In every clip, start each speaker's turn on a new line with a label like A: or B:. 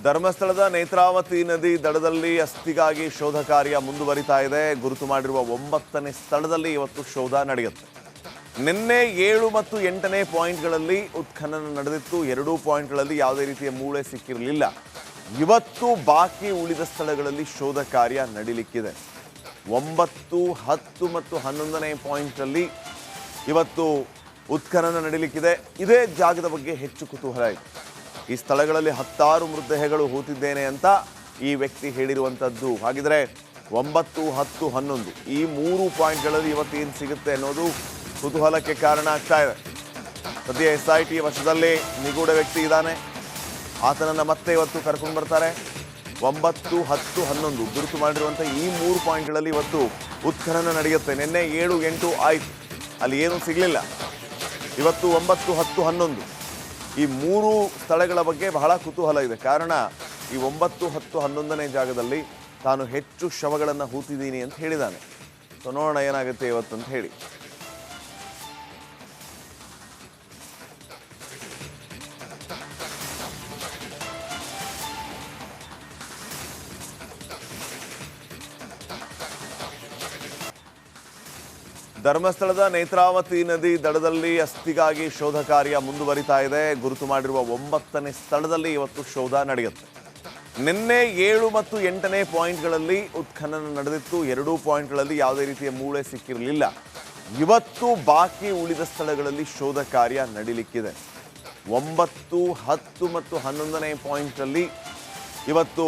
A: ಧರ್ಮಸ್ಥಳದ ನೇತ್ರಾವತಿ ನದಿ ದಡದಲ್ಲಿ ಅಸ್ಥಿಗಾಗಿ ಶೋಧ ಕಾರ್ಯ ಮುಂದುವರಿತಾ ಇದೆ. ಗುರುತು ಮಾಡಿರುವ 9ನೇ ಸ್ಥಳದಲ್ಲಿ ಇವತ್ತು ಶೋಧ ನಡೆಯುತ್ತೆ. ನಿನ್ನೆ 7 ಮತ್ತು 8ನೇ ಪಾಯಿಂಟ್ಗಳಲ್ಲಿ ಉತ್ಖನನ ನಡೆದಿತ್ತು. 2 ಪಾಯಿಂಟ್ಗಳಲ್ಲಿ ಯಾವುದೇ ರೀತಿಯ ಮೂಳೆ ಸಿಕ್ಕಿರಲಿಲ್ಲ. ಇವತ್ತು ಬಾಕಿ ಉಳಿದ ಸ್ಥಳಗಳಲ್ಲಿ ಶೋಧ ಕಾರ್ಯ ನಡೀಲಿಕ್ಕಿದೆ. 9, 10 ಮತ್ತು 11ನೇ ಪಾಯಿಂಟಲ್ಲಿ ಇವತ್ತು ಉತ್ಖನನ ನಡೀಲಿಕ್ಕಿದೆ. ಇದೇ ಜಾಗದ ಬಗ್ಗೆ ಹೆಚ್ಚು ಕುತೂಹಲ ಇದೆ. ಈ ಸ್ಥಳಗಳಲ್ಲಿ 10 ಮೃತದೇಹಗಳು ಹೂತಿದ್ದೇನೆ ಅಂತ ಈ ವ್ಯಕ್ತಿ ಹೇಳಿರುವಂಥದ್ದು. ಹಾಗಿದ್ರೆ 9, 10, 11 ಈ 3 ಪಾಯಿಂಟ್ಗಳಲ್ಲಿ ಇವತ್ತೇನು ಸಿಗುತ್ತೆ ಅನ್ನೋದು ಕುತೂಹಲಕ್ಕೆ ಕಾರಣ ಆಗ್ತಾ ಇದೆ. ಸದ್ಯ SIT ವಶದಲ್ಲಿ ನಿಗೂಢ ವ್ಯಕ್ತಿ ಇದ್ದಾನೆ. ಆತನನ್ನು ಮತ್ತೆ ಇವತ್ತು ಕರ್ಕೊಂಡು ಬರ್ತಾರೆ. 9, 10, 11 ಗುರುತು ಮಾಡಿರುವಂಥ ಈ 3 ಪಾಯಿಂಟ್ಗಳಲ್ಲಿ ಇವತ್ತು ಉತ್ಖನನ ನಡೆಯುತ್ತೆ. ನಿನ್ನೆ 7, 8 ಆಯ್ತು, ಅಲ್ಲಿ ಏನೂ ಸಿಗಲಿಲ್ಲ. ಇವತ್ತು 9, 10, 11 ಈ 3 ಸ್ಥಳಗಳ ಬಗ್ಗೆ ಬಹಳ ಕುತೂಹಲ ಇದೆ. ಕಾರಣ ಈ 9, 10, 11ನೇ ಜಾಗದಲ್ಲಿ ತಾನು ಹೆಚ್ಚು ಶವಗಳನ್ನು ಹೂತಿದ್ದೀನಿ ಅಂತ ಹೇಳಿದ್ದಾನೆ. ಸೊ ನೋಡೋಣ ಏನಾಗುತ್ತೆ ಇವತ್ತು ಅಂತ ಹೇಳಿ. ಧರ್ಮಸ್ಥಳದ ನೇತ್ರಾವತಿ ನದಿ ದಡದಲ್ಲಿ ಅಸ್ಥಿಗಾಗಿ ಶೋಧ ಕಾರ್ಯ ಮುಂದುವರಿತಾ ಇದೆ. ಗುರುತು ಮಾಡಿರುವ 9ನೇ ಸ್ಥಳದಲ್ಲಿ ಇವತ್ತು ಶೋಧ ನಡೆಯುತ್ತೆ. ನಿನ್ನೆ 7 ಮತ್ತು 8ನೇ ಪಾಯಿಂಟ್ಗಳಲ್ಲಿ ಉತ್ಖನನ ನಡೆದಿತ್ತು. 2 ಪಾಯಿಂಟ್ಗಳಲ್ಲಿ ಯಾವುದೇ ರೀತಿಯ ಮೂಳೆ ಸಿಕ್ಕಿರಲಿಲ್ಲ. ಇವತ್ತು ಬಾಕಿ ಉಳಿದ ಸ್ಥಳಗಳಲ್ಲಿ ಶೋಧ ಕಾರ್ಯ ನಡೀಲಿಕ್ಕಿದೆ. 9, 10 ಮತ್ತು 11ನೇ ಪಾಯಿಂಟಲ್ಲಿ ಇವತ್ತು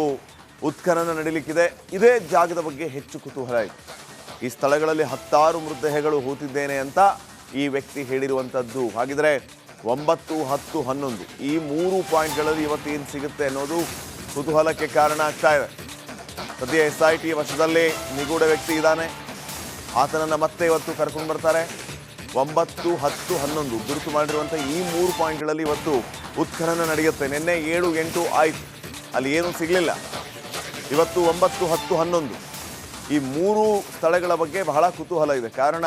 A: ಉತ್ಖನನ ನಡೀಲಿಕ್ಕಿದೆ. ಇದೇ ಜಾಗದ ಬಗ್ಗೆ ಹೆಚ್ಚು ಕುತೂಹಲ ಇದೆ. ಈ ಸ್ಥಳಗಳಲ್ಲಿ 10 ಮೃತದೇಹಗಳು ಹೂತಿದ್ದೇನೆ ಅಂತ ಈ ವ್ಯಕ್ತಿ ಹೇಳಿರುವಂಥದ್ದು. ಹಾಗಿದ್ರೆ 9, 10, 11 ಈ 3 ಪಾಯಿಂಟ್ಗಳಲ್ಲಿ ಇವತ್ತೇನು ಸಿಗುತ್ತೆ ಅನ್ನೋದು ಕುತೂಹಲಕ್ಕೆ ಕಾರಣ ಆಗ್ತಾ ಇದೆ. ಸದ್ಯ SIT ವಶದಲ್ಲಿ ನಿಗೂಢ ವ್ಯಕ್ತಿ ಇದ್ದಾನೆ. ಆತನನ್ನು ಮತ್ತೆ ಇವತ್ತು ಕರ್ಕೊಂಡು ಬರ್ತಾರೆ. 9, 10, 11 ಗುರುತು ಮಾಡಿರುವಂಥ ಈ 3 ಪಾಯಿಂಟ್ಗಳಲ್ಲಿ ಇವತ್ತು ಉತ್ಖನನ ನಡೆಯುತ್ತೆ. ನಿನ್ನೆ 7, 8 ಆಯ್ತು, ಅಲ್ಲಿ ಏನೂ ಸಿಗಲಿಲ್ಲ. ಇವತ್ತು 9, 10, 11 ಈ 3 ಸ್ಥಳಗಳ ಬಗ್ಗೆ ಬಹಳ ಕುತೂಹಲ ಇದೆ. ಕಾರಣ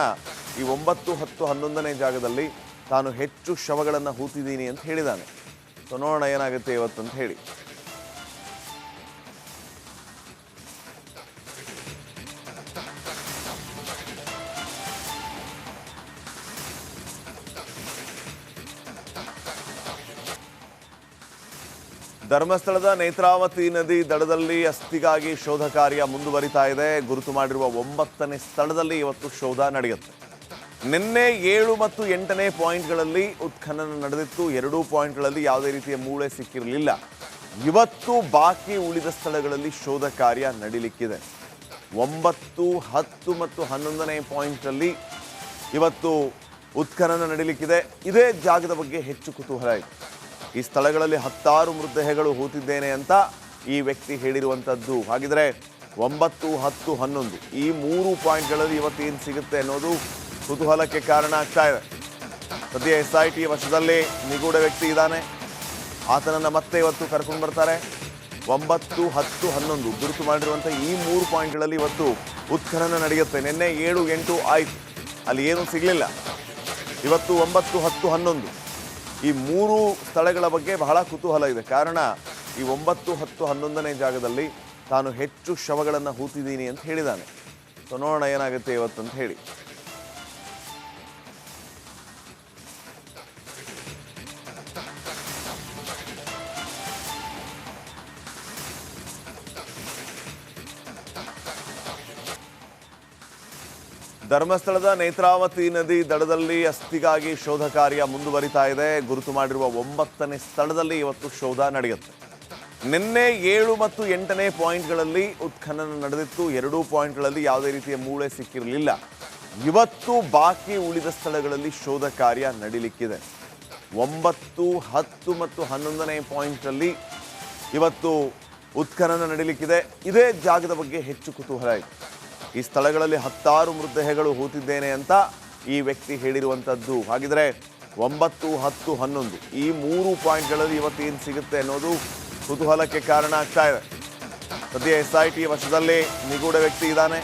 A: ಈ 9, 10, 11ನೇ ಜಾಗದಲ್ಲಿ ತಾನು ಹೆಚ್ಚು ಶವಗಳನ್ನು ಹೂತಿದ್ದೀನಿ ಅಂತ ಹೇಳಿದ್ದಾನೆ. ಸೊ ನೋಡೋಣ ಏನಾಗುತ್ತೆ ಇವತ್ತು ಅಂತ ಹೇಳಿ. ಧರ್ಮಸ್ಥಳದ ನೇತ್ರಾವತಿ ನದಿ ದಡದಲ್ಲಿ ಅಸ್ಥಿಗಾಗಿ ಶೋಧ ಕಾರ್ಯ ಮುಂದುವರಿತಾ ಇದೆ. ಗುರುತು ಮಾಡಿರುವ 9ನೇ ಸ್ಥಳದಲ್ಲಿ ಇವತ್ತು ಶೋಧ ನಡೆಯುತ್ತೆ. ನಿನ್ನೆ 7 ಮತ್ತು 8ನೇ ಪಾಯಿಂಟ್ಗಳಲ್ಲಿ ಉತ್ಖನನ ನಡೆದಿತ್ತು. 2 ಪಾಯಿಂಟ್ಗಳಲ್ಲಿ ಯಾವುದೇ ರೀತಿಯ ಮೂಳೆ ಸಿಕ್ಕಿರಲಿಲ್ಲ. ಇವತ್ತು ಬಾಕಿ ಉಳಿದ ಸ್ಥಳಗಳಲ್ಲಿ ಶೋಧ ಕಾರ್ಯ ನಡೀಲಿಕ್ಕಿದೆ. 9, 10 ಮತ್ತು 11ನೇ ಪಾಯಿಂಟಲ್ಲಿ ಇವತ್ತು ಉತ್ಖನನ ನಡೀಲಿಕ್ಕಿದೆ. ಇದೇ ಜಾಗದ ಬಗ್ಗೆ ಹೆಚ್ಚು ಕುತೂಹಲ ಇದೆ. ಈ ಸ್ಥಳಗಳಲ್ಲಿ 10 ಮೃತದೇಹಗಳು ಹೂತಿದ್ದೇನೆ ಅಂತ ಈ ವ್ಯಕ್ತಿ ಹೇಳಿರುವಂಥದ್ದು. ಹಾಗಿದ್ರೆ 9, 10, 11 ಈ 3 ಪಾಯಿಂಟ್ಗಳಲ್ಲಿ ಇವತ್ತೇನು ಸಿಗುತ್ತೆ ಅನ್ನೋದು ಕುತೂಹಲಕ್ಕೆ ಕಾರಣ ಆಗ್ತಾ ಇದೆ. ಸದ್ಯ SIT ವಶದಲ್ಲಿ ನಿಗೂಢ ವ್ಯಕ್ತಿ ಇದ್ದಾನೆ. ಆತನನ್ನು ಮತ್ತೆ ಇವತ್ತು ಕರ್ಕೊಂಡು ಬರ್ತಾರೆ. 9, 10, 11 ಗುರುತು ಮಾಡಿರುವಂಥ ಈ 3 ಪಾಯಿಂಟ್ಗಳಲ್ಲಿ ಇವತ್ತು ಉತ್ಖನನ ನಡೆಯುತ್ತೆ. ನಿನ್ನೆ 7, 8 ಆಯ್ತು, ಅಲ್ಲಿ ಏನೂ ಸಿಗಲಿಲ್ಲ. ಇವತ್ತು 9, 10, 11 ಈ 3 ಸ್ಥಳಗಳ ಬಗ್ಗೆ ಬಹಳ ಕುತೂಹಲ ಇದೆ. ಕಾರಣ ಈ 9, 10, 11ನೇ ಜಾಗದಲ್ಲಿ ತಾನು ಹೆಚ್ಚು ಶವಗಳನ್ನು ಹೂತಿದ್ದೀನಿ ಅಂತ ಹೇಳಿದ್ದಾನೆ. ಸೊ ನೋಡೋಣ ಏನಾಗುತ್ತೆ ಇವತ್ತು ಅಂತ ಹೇಳಿ. ಧರ್ಮಸ್ಥಳದ ನೇತ್ರಾವತಿ ನದಿ ದಡದಲ್ಲಿ ಅಸ್ಥಿಗಾಗಿ ಶೋಧ ಕಾರ್ಯ ಮುಂದುವರಿತಾ ಇದೆ. ಗುರುತು ಮಾಡಿರುವ 9ನೇ ಸ್ಥಳದಲ್ಲಿ ಇವತ್ತು ಶೋಧ ನಡೆಯುತ್ತೆ. ನಿನ್ನೆ 7 ಮತ್ತು 8ನೇ ಪಾಯಿಂಟ್ಗಳಲ್ಲಿ ಉತ್ಖನನ ನಡೆದಿತ್ತು. 2 ಪಾಯಿಂಟ್ಗಳಲ್ಲಿ ಯಾವುದೇ ರೀತಿಯ ಮೂಳೆ ಸಿಕ್ಕಿರಲಿಲ್ಲ. ಇವತ್ತು ಬಾಕಿ ಉಳಿದ ಸ್ಥಳಗಳಲ್ಲಿ ಶೋಧ ಕಾರ್ಯ ನಡೀಲಿಕ್ಕಿದೆ. 9, 10 ಮತ್ತು 11ನೇ ಪಾಯಿಂಟಲ್ಲಿ ಇವತ್ತು ಉತ್ಖನನ ನಡೀಲಿಕ್ಕಿದೆ. ಇದೇ ಜಾಗದ ಬಗ್ಗೆ ಹೆಚ್ಚು ಕುತೂಹಲ ಇದೆ. ಈ ಸ್ಥಳಗಳಲ್ಲಿ 10 ಮೃತದೇಹಗಳು ಹೂತಿದ್ದೇನೆ ಅಂತ ಈ ವ್ಯಕ್ತಿ ಹೇಳಿರುವಂಥದ್ದು. ಹಾಗಿದ್ರೆ 9, 10, 11 ಈ 3 ಪಾಯಿಂಟ್ಗಳಲ್ಲಿ ಇವತ್ತೇನು ಸಿಗುತ್ತೆ ಅನ್ನೋದು ಕುತೂಹಲಕ್ಕೆ ಕಾರಣ ಆಗ್ತಾ ಇದೆ. ಸದ್ಯ SIT ವಶದಲ್ಲಿ ನಿಗೂಢ ವ್ಯಕ್ತಿ ಇದ್ದಾನೆ.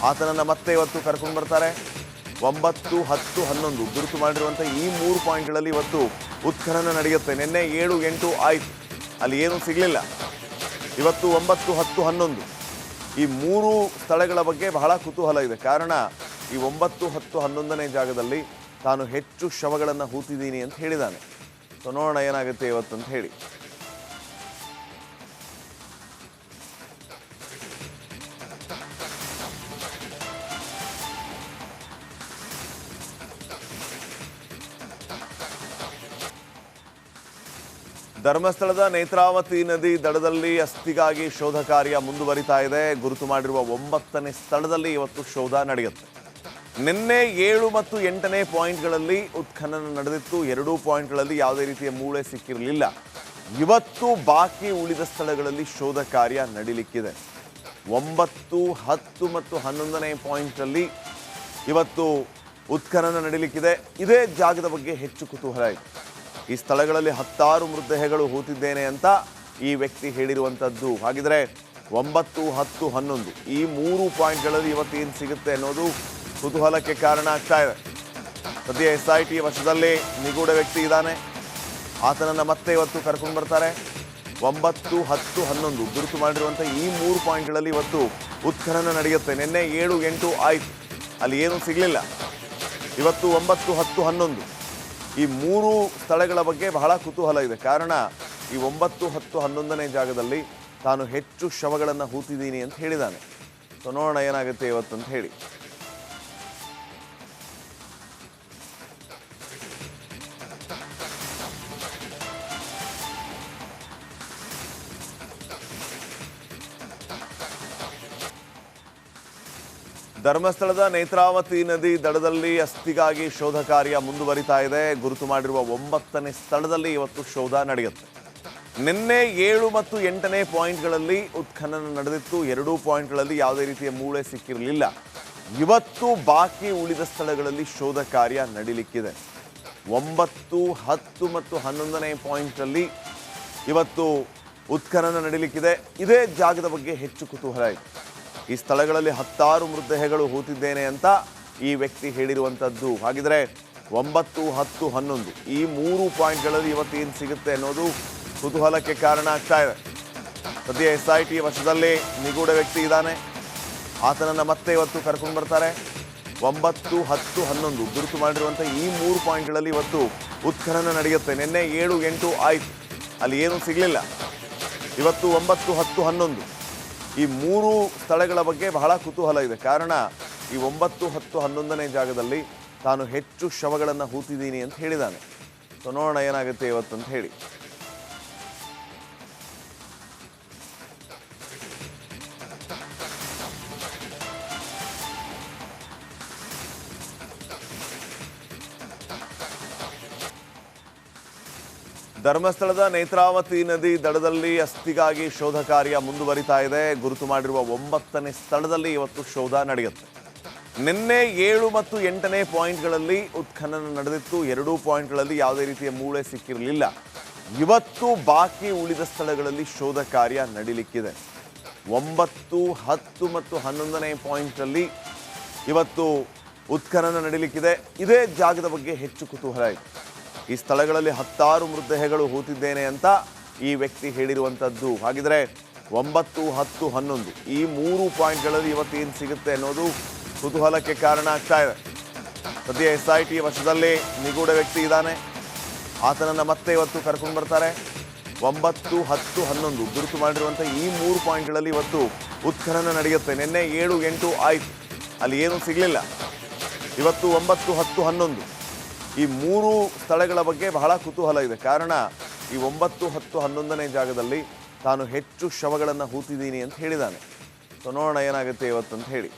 A: ಆತನನ್ನು ಮತ್ತೆ ಇವತ್ತು ಕರ್ಕೊಂಡು ಬರ್ತಾರೆ. 9, 10, 11 ಗುರುತು ಮಾಡಿರುವಂಥ ಈ 3 ಪಾಯಿಂಟ್ಗಳಲ್ಲಿ ಇವತ್ತು ಉತ್ಖನನ ನಡೆಯುತ್ತೆ. ನಿನ್ನೆ 7, 8 ಆಯ್ತು, ಅಲ್ಲಿ ಏನೂ ಸಿಗಲಿಲ್ಲ. ಇವತ್ತು 9, 10, 11 ಈ ಮೂರು ಸ್ಥಳಗಳ ಬಗ್ಗೆ ಬಹಳ ಕುತೂಹಲ ಇದೆ. ಕಾರಣ ಈ 9, 10, 11ನೇ ಜಾಗದಲ್ಲಿ ತಾನು ಹೆಚ್ಚು ಶವಗಳನ್ನು ಹೂತಿದ್ದೀನಿ ಅಂತ ಹೇಳಿದ್ದಾನೆ. ಸೊ ನೋಡೋಣ ಏನಾಗುತ್ತೆ ಇವತ್ತಂತ ಹೇಳಿ. ಧರ್ಮಸ್ಥಳದ ನೇತ್ರಾವತಿ ನದಿ ದಡದಲ್ಲಿ ಅಸ್ಥಿಗಾಗಿ ಶೋಧ ಕಾರ್ಯ ಮುಂದುವರಿತಾ ಇದೆ. ಗುರುತು ಮಾಡಿರುವ 9ನೇ ಸ್ಥಳದಲ್ಲಿ ಇವತ್ತು ಶೋಧ ನಡೆಯುತ್ತೆ. ನಿನ್ನೆ 7 ಮತ್ತು 8ನೇ ಪಾಯಿಂಟ್ಗಳಲ್ಲಿ ಉತ್ಖನನ ನಡೆದಿತ್ತು. 2 ಪಾಯಿಂಟ್ಗಳಲ್ಲಿ ಯಾವುದೇ ರೀತಿಯ ಮೂಳೆ ಸಿಕ್ಕಿರಲಿಲ್ಲ. ಇವತ್ತು ಬಾಕಿ ಉಳಿದ ಸ್ಥಳಗಳಲ್ಲಿ ಶೋಧ ಕಾರ್ಯ ನಡೀಲಿಕ್ಕಿದೆ. 9, 10 ಮತ್ತು 11ನೇ ಪಾಯಿಂಟಲ್ಲಿ ಇವತ್ತು ಉತ್ಖನನ ನಡೀಲಿಕ್ಕಿದೆ. ಇದೇ ಜಾಗದ ಬಗ್ಗೆ ಹೆಚ್ಚು ಕುತೂಹಲ ಇದೆ. ಈ ಸ್ಥಳಗಳಲ್ಲಿ 10 ಮೃತದೇಹಗಳು ಹೂತಿದ್ದೇನೆ ಅಂತ ಈ ವ್ಯಕ್ತಿ ಹೇಳಿರುವಂಥದ್ದು. ಹಾಗಿದ್ರೆ 9, 10, 11 ಈ 3 ಪಾಯಿಂಟ್ಗಳಲ್ಲಿ ಇವತ್ತೇನು ಸಿಗುತ್ತೆ ಅನ್ನೋದು ಕುತೂಹಲಕ್ಕೆ ಕಾರಣ ಆಗ್ತಾ ಇದೆ. ಸದ್ಯ SIT ವಶದಲ್ಲಿ ನಿಗೂಢ ವ್ಯಕ್ತಿ ಇದ್ದಾನೆ. ಆತನನ್ನು ಮತ್ತೆ ಇವತ್ತು ಕರ್ಕೊಂಡು ಬರ್ತಾರೆ. 9, 10, 11 ಗುರುತು ಮಾಡಿರುವಂಥ ಈ 3 ಪಾಯಿಂಟ್ಗಳಲ್ಲಿ ಇವತ್ತು ಉತ್ಖನನ ನಡೆಯುತ್ತೆ. ನಿನ್ನೆ 7, 8 ಆಯಿತು, ಅಲ್ಲಿ ಏನೂ ಸಿಗಲಿಲ್ಲ. ಇವತ್ತು 9, 10, 11 ಈ 3 ಸ್ಥಳಗಳ ಬಗ್ಗೆ ಬಹಳ ಕುತೂಹಲ ಇದೆ. ಕಾರಣ ಈ 9, 10, 11ನೇ ಜಾಗದಲ್ಲಿ ತಾನು ಹೆಚ್ಚು ಶವಗಳನ್ನು ಹೂತಿದ್ದೀನಿ ಅಂತ ಹೇಳಿದ್ದಾನೆ. ಸೊ ನೋಡೋಣ ಏನಾಗುತ್ತೆ ಇವತ್ತಂತ ಹೇಳಿ. ಧರ್ಮಸ್ಥಳದ ನೇತ್ರಾವತಿ ನದಿ ದಡದಲ್ಲಿ ಅಸ್ಥಿಗಾಗಿ ಶೋಧ ಕಾರ್ಯ ಮುಂದುವರಿತಾ ಇದೆ. ಗುರುತು ಮಾಡಿರುವ 9ನೇ ಸ್ಥಳದಲ್ಲಿ ಇವತ್ತು ಶೋಧ ನಡೆಯುತ್ತೆ. ನಿನ್ನೆ 7 ಮತ್ತು 8ನೇ ಪಾಯಿಂಟ್ಗಳಲ್ಲಿ ಉತ್ಖನನ ನಡೆದಿತ್ತು. 2 ಪಾಯಿಂಟ್ಗಳಲ್ಲಿ ಯಾವುದೇ ರೀತಿಯ ಮೂಳೆ ಸಿಕ್ಕಿರಲಿಲ್ಲ. ಇವತ್ತು ಬಾಕಿ ಉಳಿದ ಸ್ಥಳಗಳಲ್ಲಿ ಶೋಧ ಕಾರ್ಯ ನಡೀಲಿಕ್ಕಿದೆ. 9, 10 ಮತ್ತು 11ನೇ ಪಾಯಿಂಟಲ್ಲಿ ಇವತ್ತು ಉತ್ಖನನ ನಡೀಲಿಕ್ಕಿದೆ. ಇದೇ ಜಾಗದ ಬಗ್ಗೆ ಹೆಚ್ಚು ಕುತೂಹಲ ಇದೆ. ಈ ಸ್ಥಳಗಳಲ್ಲಿ 10 ಮೃತದೇಹಗಳು ಹೂತಿದ್ದೇನೆ ಅಂತ ಈ ವ್ಯಕ್ತಿ ಹೇಳಿರುವಂಥದ್ದು. ಹಾಗಿದ್ರೆ 9, 10, 11 ಈ 3 ಪಾಯಿಂಟ್ಗಳಲ್ಲಿ ಇವತ್ತೇನು ಸಿಗುತ್ತೆ ಅನ್ನೋದು ಕುತೂಹಲಕ್ಕೆ ಕಾರಣ ಆಗ್ತಾ ಇದೆ. ಸದ್ಯ SIT ವಶದಲ್ಲಿ ನಿಗೂಢ ವ್ಯಕ್ತಿ ಇದ್ದಾನೆ. ಆತನನ್ನು ಮತ್ತೆ ಇವತ್ತು ಕರ್ಕೊಂಡು ಬರ್ತಾರೆ. 9, 10, 11 ಗುರುತು ಮಾಡಿರುವಂಥ ಈ 3 ಪಾಯಿಂಟ್ಗಳಲ್ಲಿ ಇವತ್ತು ಉತ್ಖನನ ನಡೆಯುತ್ತೆ. ನಿನ್ನೆ 7, 8 ಆಯಿತು, ಅಲ್ಲಿ ಏನೂ ಸಿಗಲಿಲ್ಲ. ಇವತ್ತು 9, 10, 11 ಈ 3 ಸ್ಥಳಗಳ ಬಗ್ಗೆ ಬಹಳ ಕುತೂಹಲ ಇದೆ. ಕಾರಣ ಈ 9, 10, 11ನೇ ಜಾಗದಲ್ಲಿ ತಾನು ಹೆಚ್ಚು ಶವಗಳನ್ನು ಹೂತಿದ್ದೀನಿ ಅಂತ ಹೇಳಿದ್ದಾನೆ. ಸೊ ನೋಡೋಣ ಏನಾಗುತ್ತೆ ಇವತ್ತಂತ ಹೇಳಿ. ಧರ್ಮಸ್ಥಳದ ನೇತ್ರಾವತಿ ನದಿ ದಡದಲ್ಲಿ ಅಸ್ಥಿಗಾಗಿ ಶೋಧ ಕಾರ್ಯ ಮುಂದುವರಿತಾ ಇದೆ. ಗುರುತು ಮಾಡಿರುವ 9ನೇ ಸ್ಥಳದಲ್ಲಿ ಇವತ್ತು ಶೋಧ ನಡೆಯುತ್ತೆ. ನಿನ್ನೆ 7 ಮತ್ತು 8ನೇ ಪಾಯಿಂಟ್ಗಳಲ್ಲಿ ಉತ್ಖನನ ನಡೆದಿತ್ತು. 2 ಪಾಯಿಂಟ್ಗಳಲ್ಲಿ ಯಾವುದೇ ರೀತಿಯ ಮೂಳೆ ಸಿಕ್ಕಿರಲಿಲ್ಲ. ಇವತ್ತು ಬಾಕಿ ಉಳಿದ ಸ್ಥಳಗಳಲ್ಲಿ ಶೋಧ ಕಾರ್ಯ ನಡೀಲಿಕ್ಕಿದೆ. 9, 10 ಮತ್ತು 11ನೇ ಪಾಯಿಂಟಲ್ಲಿ ಇವತ್ತು ಉತ್ಖನನ ನಡೀಲಿಕ್ಕಿದೆ. ಇದೇ ಜಾಗದ ಬಗ್ಗೆ ಹೆಚ್ಚು ಕುತೂಹಲ ಇದೆ. ಈ ಸ್ಥಳಗಳಲ್ಲಿ 10 ಮೃತದೇಹಗಳು ಹೂತಿದ್ದೇನೆ ಅಂತ ಈ ವ್ಯಕ್ತಿ ಹೇಳಿರುವಂಥದ್ದು. ಹಾಗಿದ್ರೆ 9, 10, 11 ಈ 3 ಪಾಯಿಂಟ್ಗಳಲ್ಲಿ ಇವತ್ತೇನು ಸಿಗುತ್ತೆ ಅನ್ನೋದು ಕುತೂಹಲಕ್ಕೆ ಕಾರಣ ಆಗ್ತಾ ಇದೆ. ಸದ್ಯ SIT ವಶದಲ್ಲಿ ನಿಗೂಢ ವ್ಯಕ್ತಿ ಇದ್ದಾನೆ. ಆತನನ್ನು ಮತ್ತೆ ಇವತ್ತು ಕರ್ಕೊಂಡು ಬರ್ತಾರೆ. 9, 10, 11 ಗುರುತು ಮಾಡಿರುವಂಥ ಈ 3 ಪಾಯಿಂಟ್ಗಳಲ್ಲಿ ಇವತ್ತು ಉತ್ಖನನ ನಡೆಯುತ್ತೆ. ನಿನ್ನೆ 7, 8 ಆಯಿತು, ಅಲ್ಲಿ ಏನೂ ಸಿಗಲಿಲ್ಲ. ಇವತ್ತು 9, 10, 11 ಈ 3 ಸ್ಥಳಗಳ ಬಗ್ಗೆ ಬಹಳ ಕುತೂಹಲ ಇದೆ. ಕಾರಣ ಈ 9, 10, 11ನೇ ಜಾಗದಲ್ಲಿ ತಾನು ಹೆಚ್ಚು ಶವಗಳನ್ನು ಹೂತಿದ್ದೀನಿ ಅಂತ ಹೇಳಿದ್ದಾನೆ. ಸೊ ನೋಡೋಣ ಏನಾಗುತ್ತೆ ಇವತ್ತಂತ ಹೇಳಿ.